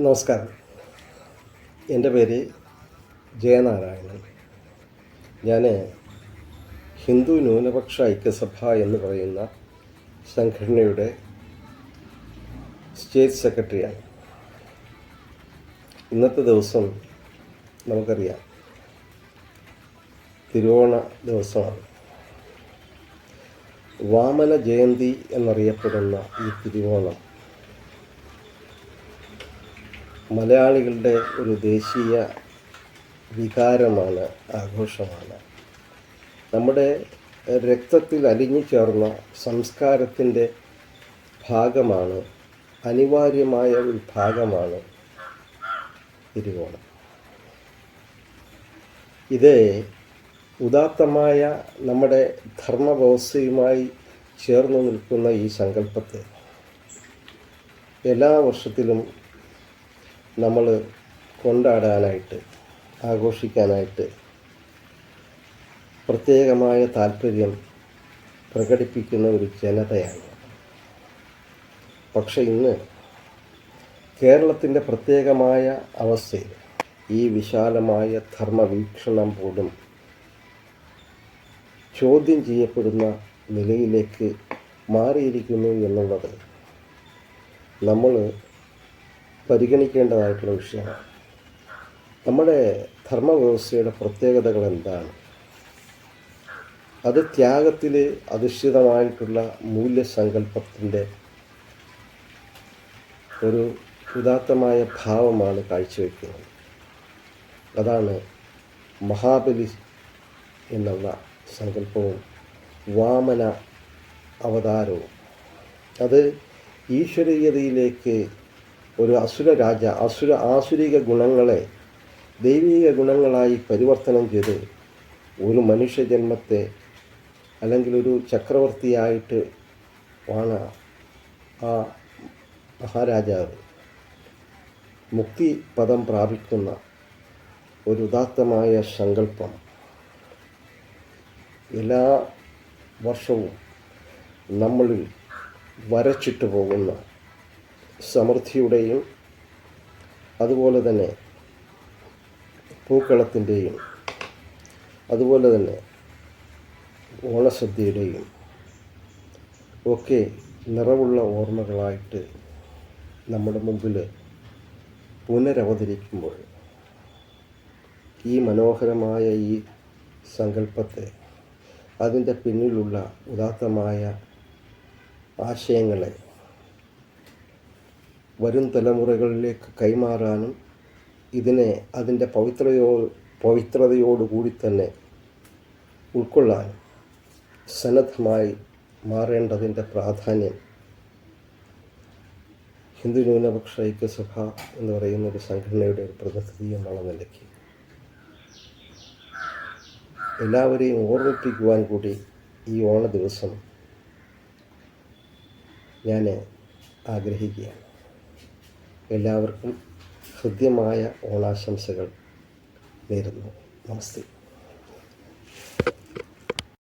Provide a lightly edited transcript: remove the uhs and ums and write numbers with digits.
നമസ്കാരം. എൻ്റെ പേര് ജയനാരായണൻ. ഞാൻ ഹിന്ദു ന്യൂനപക്ഷ ഐക്യസഭ എന്ന് പറയുന്ന സംഘടനയുടെ സ്റ്റേറ്റ് സെക്രട്ടറിയാണ്. ഇന്നത്തെ ദിവസം നമുക്കറിയാം, തിരുവോണ ദിവസമാണ്. വാമന ജയന്തി എന്നറിയപ്പെടുന്ന ഈ തിരുവോണം മലയാളികളുടെ ഒരു ദേശീയ വികാരമാണ്, ആഘോഷമാണ്. നമ്മുടെ രക്തത്തിൽ അലിഞ്ഞു ചേർന്ന സംസ്കാരത്തിൻ്റെ ഭാഗമാണ്, അനിവാര്യമായ ഒരു ഭാഗമാണ് തിരുവോണം. ഇത് ഉദാത്തമായ നമ്മുടെ ധർമ്മവ്യവസ്ഥയുമായി ചേർന്ന് നിൽക്കുന്ന ഈ സങ്കല്പത്തെ എല്ലാ വർഷത്തിലും നമ്മൾ കൊണ്ടാടാനായിട്ട്, ആഘോഷിക്കാനായിട്ട് പ്രത്യേകമായ താല്പര്യം പ്രകടിപ്പിക്കുന്ന ഒരു ജനതയാണ്. പക്ഷെ ഇന്ന് കേരളത്തിൻ്റെ പ്രത്യേകമായ അവസ്ഥയിൽ ഈ വിശാലമായ ധർമ്മവീക്ഷണം പോലും ചോദ്യം ചെയ്യപ്പെടുന്ന നിലയിലേക്ക് മാറിയിരിക്കുന്നു എന്നുള്ളത് നമ്മൾ പരിഗണിക്കേണ്ടതായിട്ടുള്ള വിഷയമാണ്. നമ്മുടെ ധർമ്മവ്യവസ്ഥയുടെ പ്രത്യേകതകൾ എന്താണ്? അത് ത്യാഗത്തിൽ അധിഷ്ഠിതമായിട്ടുള്ള മൂല്യസങ്കല്പത്തിൻ്റെ ഒരു ഉദാത്തമായ ഭാവമാണ് കാഴ്ചവെക്കുന്നത്. അതാണ് മഹാബലി എന്നുള്ള സങ്കല്പവും വാമന അവതാരവും. അത് ഈശ്വരീയതയിലേക്ക് ഒരു ആസുരിക ഗുണങ്ങളെ ദൈവിക ഗുണങ്ങളായി പരിവർത്തനം ചെയ്ത് ഒരു മനുഷ്യജന്മത്തെ, അല്ലെങ്കിൽ ഒരു ചക്രവർത്തിയായിട്ട് വാണ ആ മഹാരാജാവ് മുക്തി പദം പ്രാപിക്കുന്ന ഒരു ഉദാത്തമായ സങ്കല്പം എല്ലാ വർഷവും നമ്മളിൽ വരച്ചിട്ട് പോകുന്ന സമൃദ്ധിയുടെയും അതുപോലെ തന്നെ പൂക്കളത്തിൻ്റെയും അതുപോലെ തന്നെ ഓണസദ്യയുടെയും ഒക്കെ നിറവുള്ള ഓർമ്മകളായിട്ട് നമ്മുടെ മുമ്പിൽ പുനരവതരിക്കുമ്പോൾ ഈ മനോഹരമായ ഈ സങ്കല്പത്തെ, അതിൻ്റെ പിന്നിലുള്ള ഉദാത്തമായ ആശയങ്ങളെ വരും തലമുറകളിലേക്ക് കൈമാറാനും ഇതിനെ അതിൻ്റെ പവിത്രതയോടുകൂടി തന്നെ ഉൾക്കൊള്ളാനും സന്നദ്ധമായി മാറേണ്ടതിൻ്റെ പ്രാധാന്യം ഹിന്ദു ന്യൂനപക്ഷ ഐക്യസഭ എന്ന് പറയുന്ന ഒരു സംഘടനയുടെ ഒരു പ്രതിനിധി എന്നുള്ള നിലയ്ക്ക് എല്ലാവരെയും ഓർമ്മിപ്പിക്കുവാൻ കൂടി ഈ ഓണ ദിവസം ഞാൻ ആഗ്രഹിക്കുകയാണ്. എല്ലാവർക്കും ഹൃദ്യമായ ഓണാശംസകൾ നേരുന്നു. നമസ്തേ.